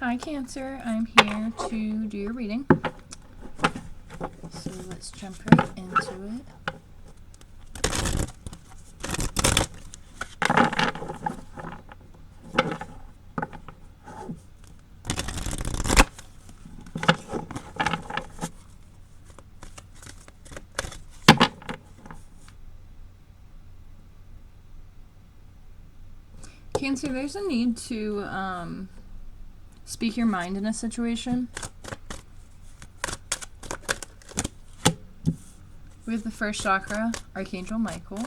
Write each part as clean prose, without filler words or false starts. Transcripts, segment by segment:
Hi Cancer, I'm here to do your reading. So let's jump right into it. Cancer, there's a need to speak your mind in a situation. We have the first chakra, Archangel Michael.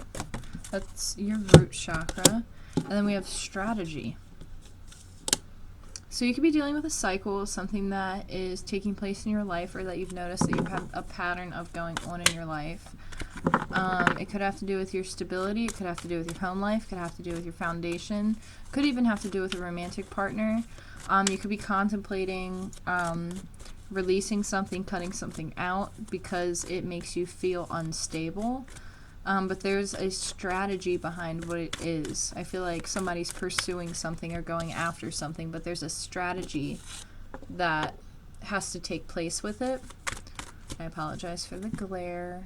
That's your root chakra. And then we have strategy. So you could be dealing with a cycle, something that is taking place in your life, or that you've noticed that you have a pattern of going on in your life. It could have to do with your stability. It could have to do with your home life. It could have to do with your foundation. It could even have to do with a romantic partner. You could be contemplating releasing something, cutting something out because it makes you feel unstable. But there's a strategy behind what it is. I feel like somebody's pursuing something or going after something, but there's a strategy that has to take place with it. I apologize for the glare.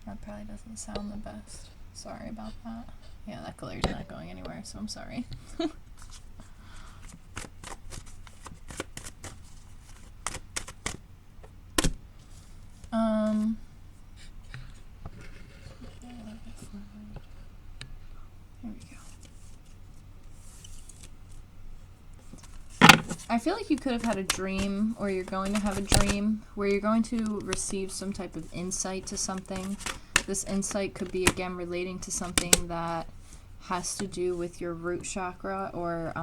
That probably doesn't sound the best. Sorry about that. Yeah, that glare's not going anywhere, so I'm sorry. Here we go. I feel like you could have had a dream, or you're going to have a dream, where you're going to receive some type of insight to something. This insight could be, again, relating to something that has to do with your root chakra, or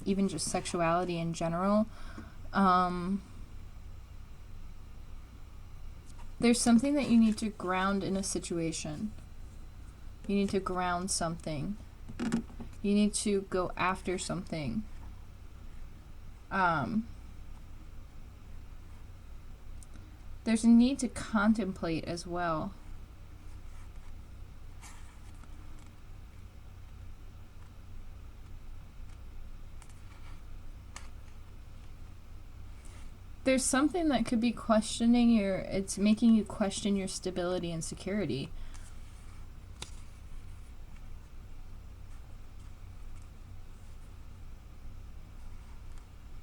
even just sexuality in general. There's something that you need to ground in a situation. You need to ground something. You need to go after something. There's a need to contemplate as well. There's something that could be questioning it's making you question your stability and security.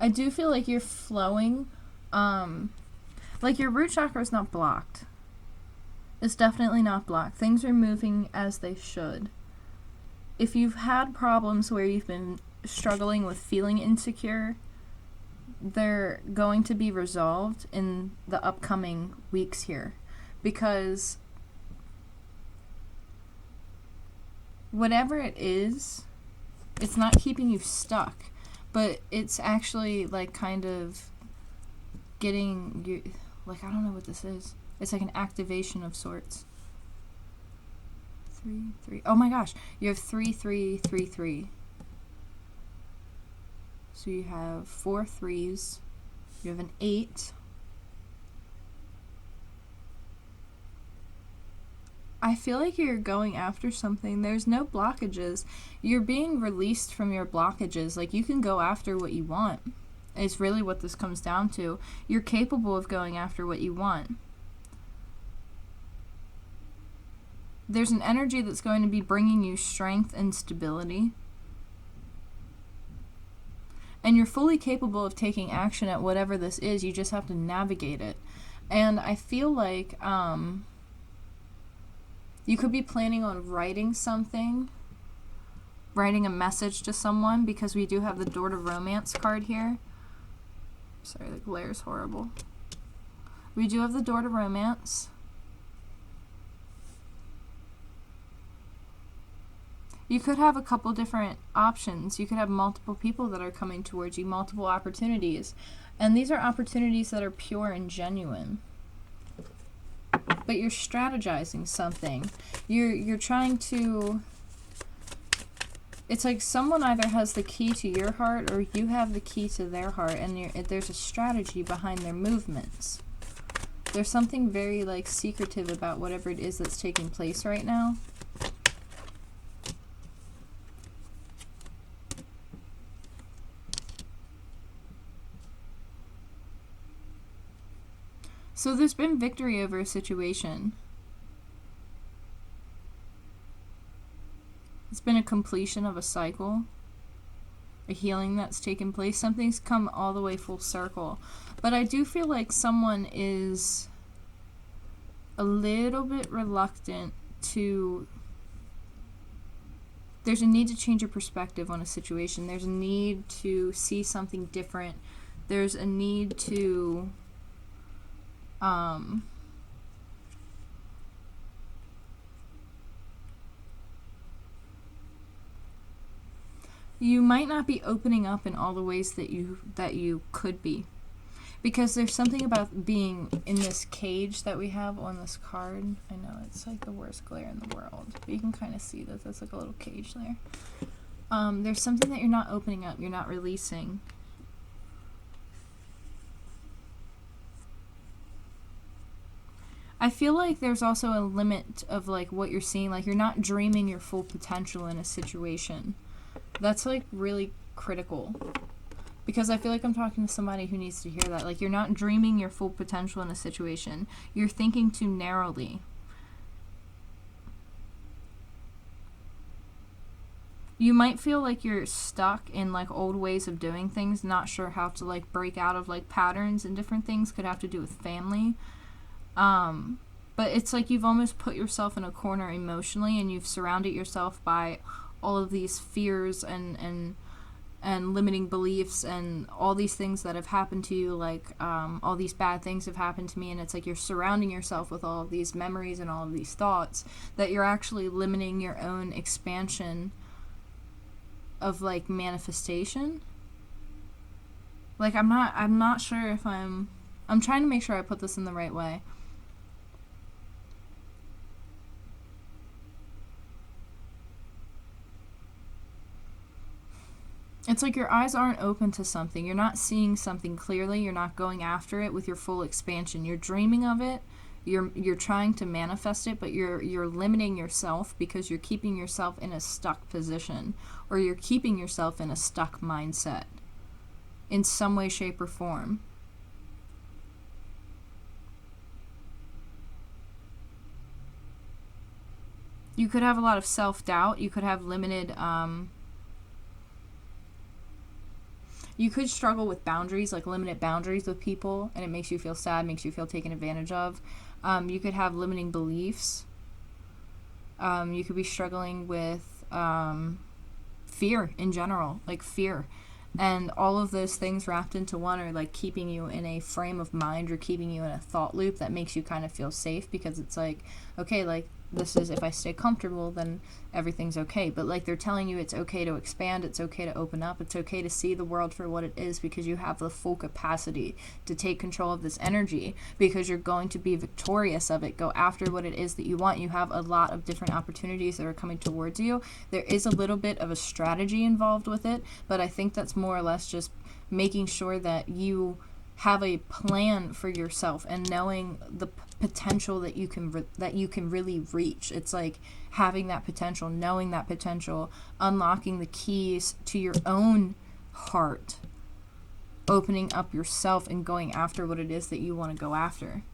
I do feel like you're flowing. Like your root chakra is not blocked. It's definitely not blocked. Things are moving as they should. If you've had problems where you've been struggling with feeling insecure, they're going to be resolved in the upcoming weeks here. Because whatever it is, it's not keeping you stuck. But it's actually like kind of getting you, like, I don't know what this is. It's like an activation of sorts. 3, 3. Oh my gosh, you have 3, 3, 3, 3. So you have 4 3s. You have an 8. I feel like you're going after something. There's no blockages. You're being released from your blockages. Like, you can go after what you want. It's really what this comes down to. You're capable of going after what you want. There's an energy that's going to be bringing you strength and stability. And you're fully capable of taking action at whatever this is. You just have to navigate it. And I feel like you could be planning on writing something, writing a message to someone, because we do have the Door to Romance card here. Sorry, the glare is horrible. We do have the Door to Romance. You could have a couple different options. You could have multiple people that are coming towards you, multiple opportunities. And these are opportunities that are pure and genuine. But you're strategizing something. You're trying to... It's like someone either has the key to your heart or you have the key to their heart, and there's a strategy behind their movements. There's something very, like, secretive about whatever it is that's taking place right now. So there's been victory over a situation. It's been a completion of a cycle, a healing that's taken place. Something's come all the way full circle. But I do feel like someone is a little bit reluctant to... There's a need to change your perspective on a situation. There's a need to see something different. There's a need to... you might not be opening up in all the ways that you could be, because there's something about being in this cage that we have on this card. I know it's like the worst glare in the world, but you can kind of see that there's like a little cage there. There's something that you're not opening up, you're not releasing. I feel like there's also a limit of like what you're seeing, like you're not dreaming your full potential in a situation. That's like really critical, because I feel like I'm talking to somebody who needs to hear that. Like, you're not dreaming your full potential in a situation. You're thinking too narrowly. You might feel like you're stuck in like old ways of doing things, not sure how to like break out of like patterns and different things. Could have to do with family. But it's like you've almost put yourself in a corner emotionally, and you've surrounded yourself by all of these fears and limiting beliefs and all these things that have happened to you, like all these bad things have happened to me, and it's like you're surrounding yourself with all of these memories and all of these thoughts that you're actually limiting your own expansion of like manifestation. Like, I'm not sure if I'm trying to make sure I put this in the right way. It's like your eyes aren't open to something. You're not seeing something clearly. You're not going after it with your full expansion. You're dreaming of it. You're trying to manifest it, but you're limiting yourself because you're keeping yourself in a stuck position, or you're keeping yourself in a stuck mindset in some way, shape, or form. You could have a lot of self-doubt. You could have limited... you could struggle with boundaries, like limited boundaries with people, and it makes you feel sad, makes you feel taken advantage of. You could have limiting beliefs. You could be struggling with fear in general, like fear. And all of those things wrapped into one are like keeping you in a frame of mind, or keeping you in a thought loop that makes you kind of feel safe, because it's like, okay, like this is, if I stay comfortable, then everything's okay. But like, they're telling you it's okay to expand, it's okay to open up, it's okay to see the world for what it is, because you have the full capacity to take control of this energy, because you're going to be victorious of it. Go after what it is that you want. You have a lot of different opportunities that are coming towards you. There is a little bit of a strategy involved with it, but I think that's more or less just making sure that you have a plan for yourself and knowing the potential that you can really reach. It's like having that potential, knowing that potential, unlocking the keys to your own heart, opening up yourself and going after what it is that you want to go after.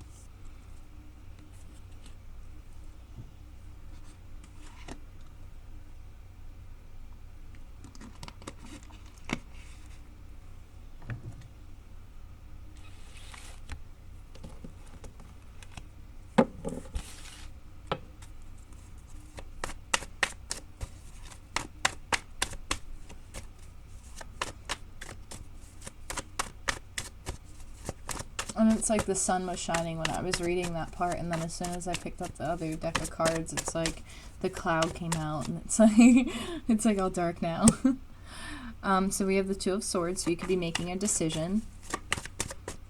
And it's like the sun was shining when I was reading that part, and then as soon as I picked up the other deck of cards, it's like the cloud came out, and it's like it's like all dark now. So we have the Two of Swords, so you could be making a decision.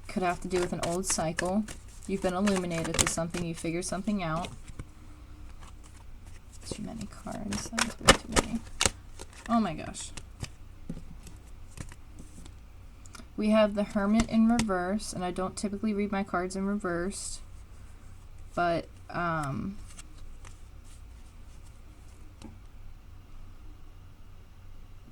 Could have to do with an old cycle. You've been illuminated to something, you figured something out. Too many cards, that is way too many. Oh my gosh. We have the Hermit in reverse, and I don't typically read my cards in reverse, but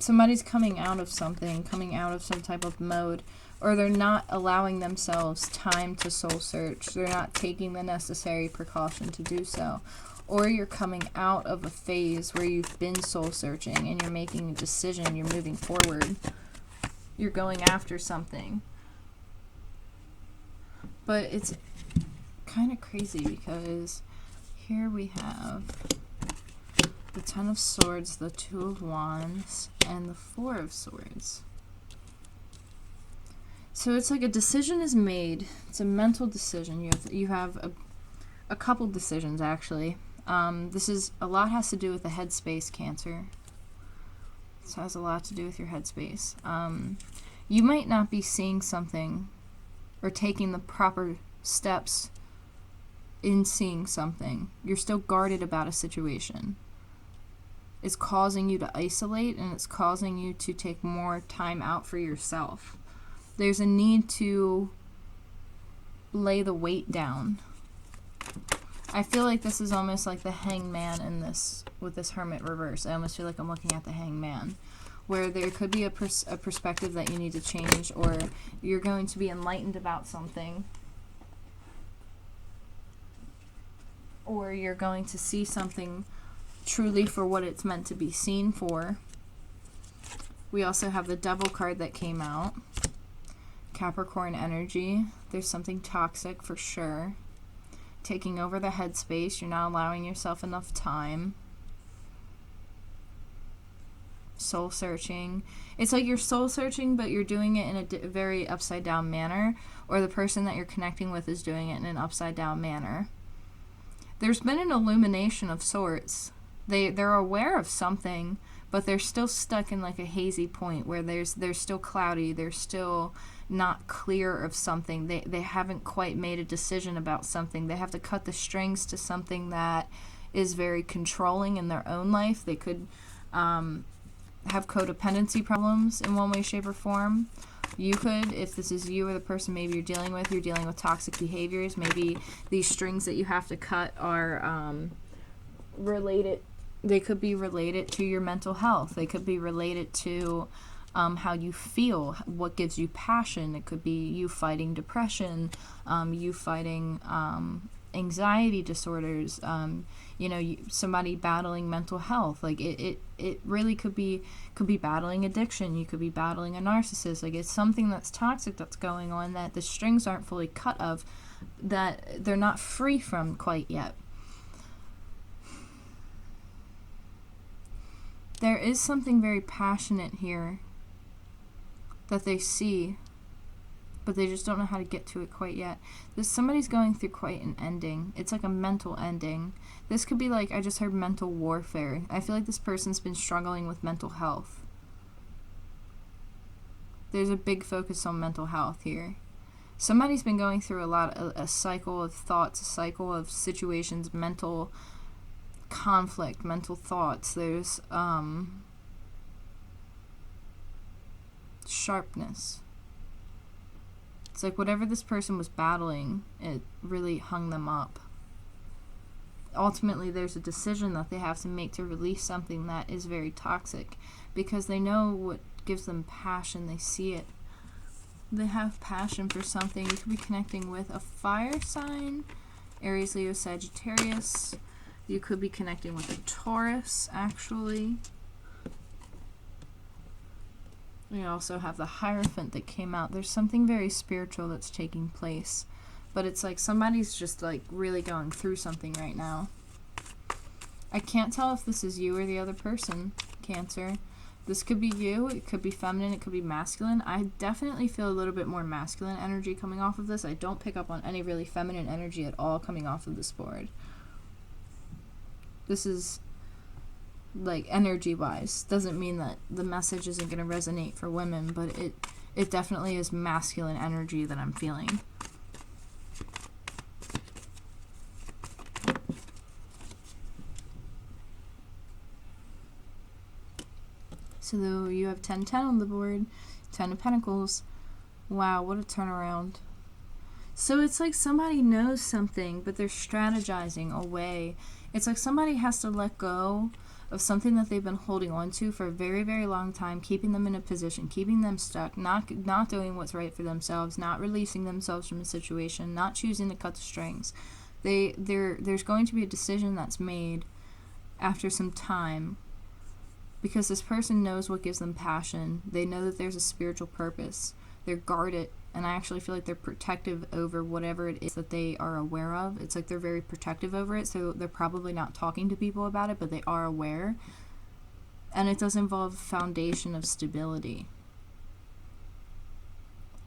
somebody's coming out of something, coming out of some type of mode, or they're not allowing themselves time to soul search. They're not taking the necessary precaution to do so. Or you're coming out of a phase where you've been soul searching and you're making a decision, you're moving forward. You're going after something. But it's kind of crazy because here we have the Ten of Swords, the Two of Wands, and the Four of Swords. So it's like a decision is made. It's a mental decision. You have a couple decisions, actually. This is a lot has to do with the headspace, Cancer. This has a lot to do with your headspace. You might not be seeing something or taking the proper steps in seeing something. You're still guarded about a situation. It's causing you to isolate, and it's causing you to take more time out for yourself. There's a need to lay the weight down. I feel like this is almost like the Hangman in this, with this Hermit reverse. I almost feel like I'm looking at the Hangman, where there could be a perspective that you need to change, or you're going to be enlightened about something, or you're going to see something truly for what it's meant to be seen for. We also have the Devil card that came out. Capricorn energy. There's something toxic for sure. Taking over the headspace. You're not allowing yourself enough time. Soul searching. It's like you're soul searching, but you're doing it in a very upside down manner, or the person that you're connecting with is doing it in an upside down manner. There's been an illumination of sorts. They're aware of something, but they're still stuck in like a hazy point where they're still cloudy. They're still not clear of something. They haven't quite made a decision about something. They have to cut the strings to something that is very controlling in their own life. They could have codependency problems in one way, shape, or form. You could, if this is you or the person maybe you're dealing with toxic behaviors. Maybe these strings that you have to cut are related. They could be related to your mental health. They could be related to how you feel, what gives you passion. It could be you fighting depression, you fighting anxiety disorders, somebody battling mental health. Like it really could be battling addiction. You could be battling a narcissist. Like it's something that's toxic that's going on that the strings aren't fully cut of, that they're not free from quite yet. There is something very passionate here that they see, but they just don't know how to get to it quite yet. Somebody's going through quite an ending. It's like a mental ending. This could be like, I just heard mental warfare. I feel like this person's been struggling with mental health. There's a big focus on mental health here. Somebody's been going through a cycle of thoughts, a cycle of situations, mental conflict, mental thoughts. There's sharpness. It's like whatever this person was battling, it really hung them up. Ultimately, there's a decision that they have to make to release something that is very toxic, because they know what gives them passion. They see it. They have passion for something. You could be connecting with a fire sign, Aries, Leo, Sagittarius. You could be connecting with a Taurus, actually. We also have the Hierophant that came out. There's something very spiritual that's taking place. But it's like somebody's just like really going through something right now. I can't tell if this is you or the other person, Cancer. This could be you. It could be feminine. It could be masculine. I definitely feel a little bit more masculine energy coming off of this. I don't pick up on any really feminine energy at all coming off of this board. This is like energy-wise. Doesn't mean that the message isn't going to resonate for women, but it definitely is masculine energy that I'm feeling. So though you have 10-10 on the board, 10 of Pentacles. Wow, what a turnaround. So it's like somebody knows something, but they're strategizing away. It's like somebody has to let go of something that they've been holding on to for a very, very long time, keeping them in a position, keeping them stuck, not doing what's right for themselves, not releasing themselves from a situation, not choosing to cut the strings. There's going to be a decision that's made after some time, because this person knows what gives them passion. They know that there's a spiritual purpose. They're guarded, and I actually feel like they're protective over whatever it is that they are aware of. It's like they're very protective over it, so they're probably not talking to people about it, but they are aware. And it does involve a foundation of stability.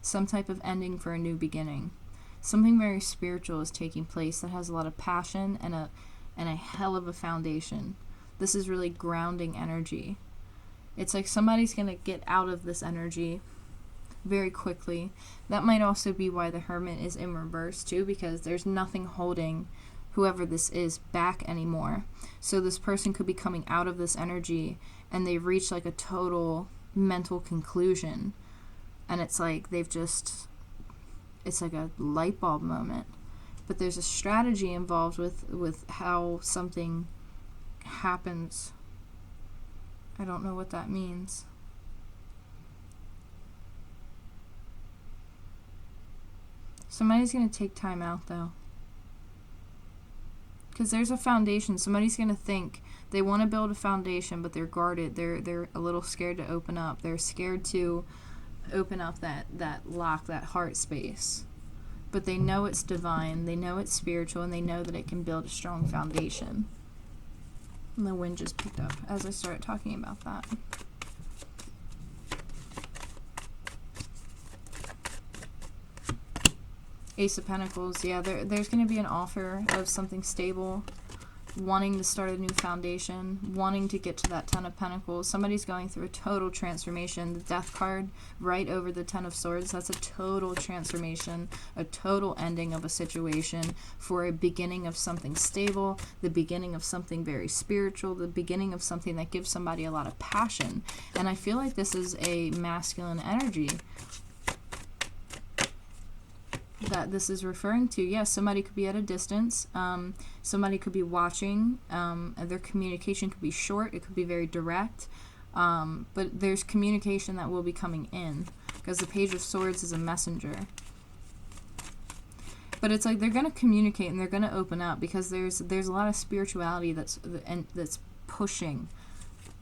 Some type of ending for a new beginning. Something very spiritual is taking place that has a lot of passion and a hell of a foundation. This is really grounding energy. It's like somebody's going to get out of this energy very quickly. That might also be why the Hermit is in reverse too, because there's nothing holding whoever this is back anymore. So this person could be coming out of this energy and they've reached like a total mental conclusion, and it's like it's like a light bulb moment. But there's a strategy involved with how something happens. I don't know what that means. Somebody's going to take time out, though. Because there's a foundation. Somebody's going to think they want to build a foundation, but they're guarded. They're a little scared to open up. They're scared to open up that lock, that heart space. But they know it's divine. They know it's spiritual, and they know that it can build a strong foundation. And the wind just picked up as I started talking about that. Ace of Pentacles, yeah, there's going to be an offer of something stable, wanting to start a new foundation, wanting to get to that Ten of Pentacles. Somebody's going through a total transformation. The Death card right over the Ten of Swords, that's a total transformation, a total ending of a situation for a beginning of something stable, the beginning of something very spiritual, the beginning of something that gives somebody a lot of passion. And I feel like this is a masculine energy that this is referring to. Yes, somebody could be at a distance. Somebody could be watching. Their communication could be short. It could be very direct. But there's communication that will be coming in, because the Page of Swords is a messenger. But it's like they're going to communicate and they're going to open up, because there's a lot of spirituality that's pushing.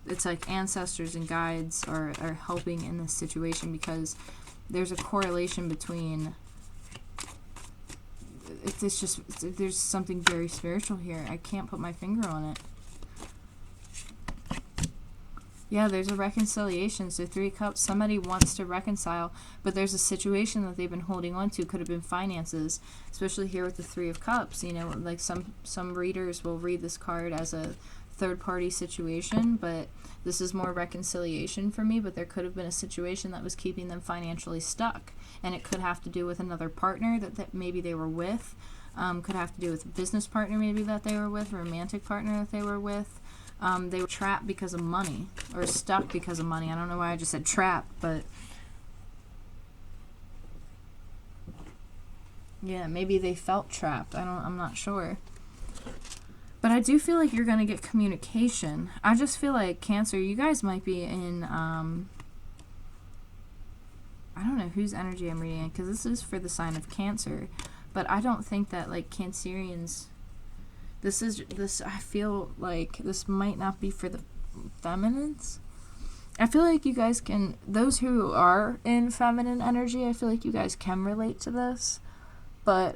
It's like ancestors and guides are helping in this situation, because there's a correlation between... there's something very spiritual here. I can't put my finger on it. Yeah, there's a reconciliation. So 3 Cups, somebody wants to reconcile, but there's a situation that they've been holding on to. Could have been finances, especially here with the 3 of Cups. You know, like some readers will read this card as a third-party situation, but this is more reconciliation for me. But there could have been a situation that was keeping them financially stuck, and it could have to do with another partner that maybe they were with. Could have to do with a business partner maybe that they were with, a romantic partner that they were with. They were trapped because of money, or stuck because of money. I don't know why I just said trapped, but yeah, maybe they felt trapped. I'm not sure. But I do feel like you're going to get communication. I just feel like, Cancer, you guys might be in, I don't know whose energy I'm reading, because this is for the sign of Cancer. But I don't think that, like, Cancerians, I feel like this might not be for the feminines. I feel like you guys can, those who are in feminine energy, I feel like you guys can relate to this. But,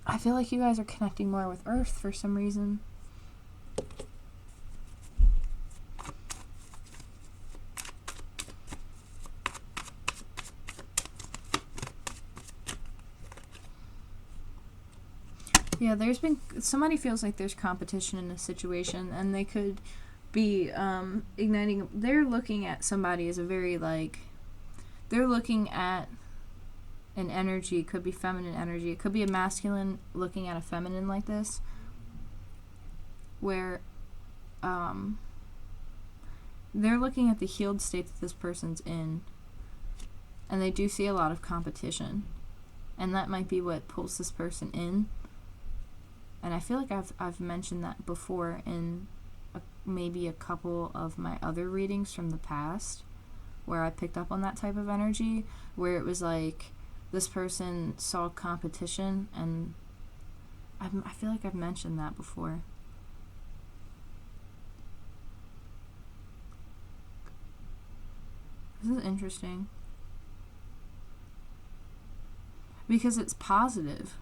I feel like you guys are connecting more with Earth for some reason. Yeah, somebody feels like there's competition in this situation, and they could be igniting. They're looking at somebody as a very, like, they're looking at an energy. It could be feminine energy. It could be a masculine looking at a feminine like this, where they're looking at the healed state that this person's in, and they do see a lot of competition, and that might be what pulls this person in. And I feel like I've mentioned that before in maybe a couple of my other readings from the past where I picked up on that type of energy, where it was like this person saw competition, and I feel like I've mentioned that before. This is interesting. Because it's positive.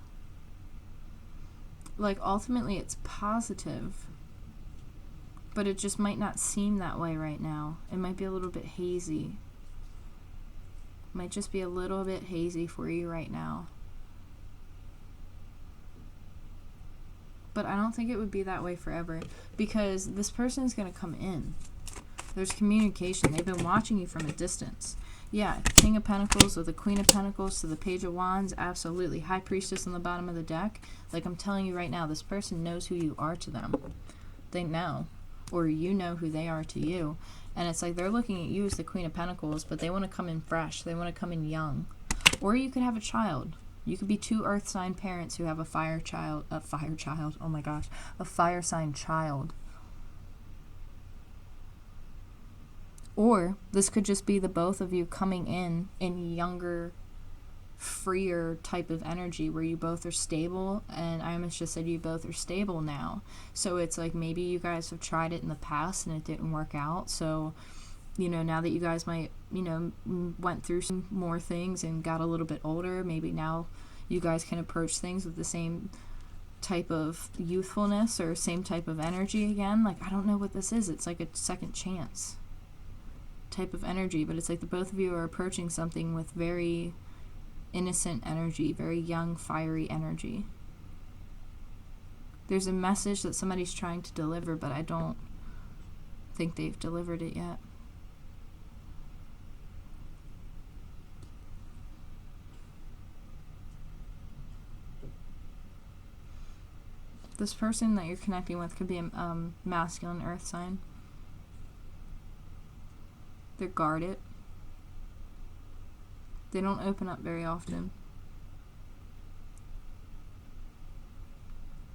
Like, ultimately it's positive. But it just might not seem that way right now. It might be a little bit hazy. Might just be a little bit hazy for you right now. But I don't think it would be that way forever, because this person is going to come in. There's communication. They've been watching you from a distance. Yeah, King of Pentacles or the Queen of Pentacles to the Page of Wands, absolutely. High Priestess on the bottom of the deck. Like, I'm telling you right now, this person knows who you are to them. They know. Or you know who they are to you. And it's like they're looking at you as the Queen of Pentacles, but they want to come in fresh. They want to come in young. Or you could have a child. You could be two earth sign parents who have a fire sign child. Or this could just be the both of you coming in younger, freer type of energy where you both are stable. And I almost just said you both are stable now. So it's like maybe you guys have tried it in the past and it didn't work out. So, you know, now that you guys might, you know, went through some more things and got a little bit older, maybe now you guys can approach things with the same type of youthfulness or same type of energy again. Like, I don't know what this is. It's like a second chance type of energy, but it's like the both of you are approaching something with very innocent energy, very young, fiery energy. There's a message that somebody's trying to deliver, but I don't think they've delivered it yet. This person that you're connecting with could be a masculine earth sign. They're guarded. They don't open up very often.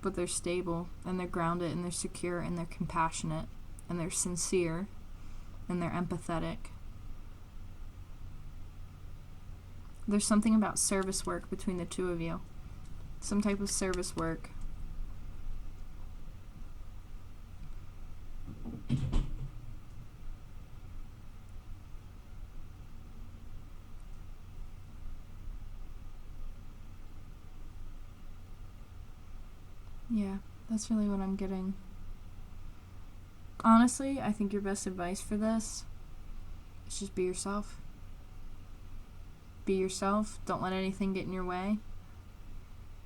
But they're stable, and they're grounded, and they're secure, and they're compassionate, and they're sincere, and they're empathetic. There's something about service work between the two of you. Some type of service work. Yeah, that's really what I'm getting. Honestly, I think your best advice for this is just be yourself. Be yourself. Don't let anything get in your way.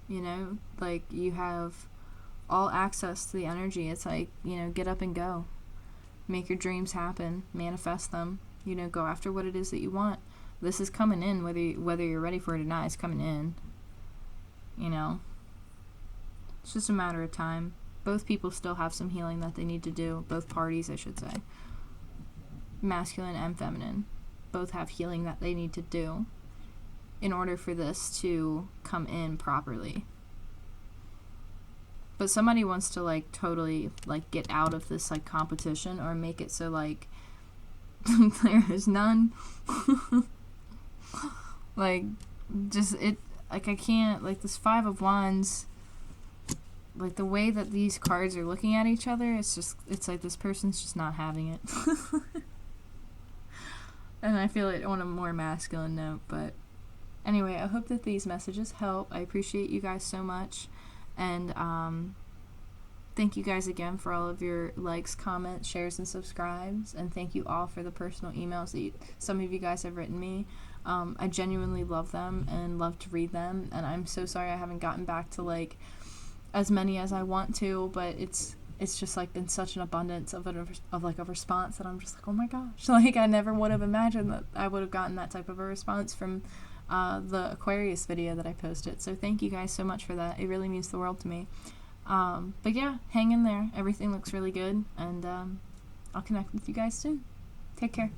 You know, like, you have all access to the energy. It's like, you know, get up and go. Make your dreams happen. Manifest them. You know, go after what it is that you want. This is coming in, whether you're ready for it or not, it's coming in. You know? It's just a matter of time. Both people still have some healing that they need to do. Both parties, I should say. Masculine and feminine. Both have healing that they need to do in order for this to come in properly. But somebody wants to, like, totally, like, get out of this, like, competition, or make it so, like, there is none. Like, just, it, like, I can't, like, this Five of Wands, like, the way that these cards are looking at each other, it's just, it's like this person's just not having it. And I feel it on a more masculine note, but anyway, I hope that these messages help. I appreciate you guys so much, and thank you guys again for all of your likes, comments, shares, and subscribes, and thank you all for the personal emails that some of you guys have written me. I genuinely love them and love to read them, and I'm so sorry I haven't gotten back to, like, as many as I want to, but it's just, like, been such an abundance of a response that I'm just like, oh my gosh, like, I never would have imagined that I would have gotten that type of a response from the Aquarius video that I posted. So thank you guys so much for that. It really means the world to me. But yeah, hang in there. Everything looks really good, and I'll connect with you guys soon. Take care.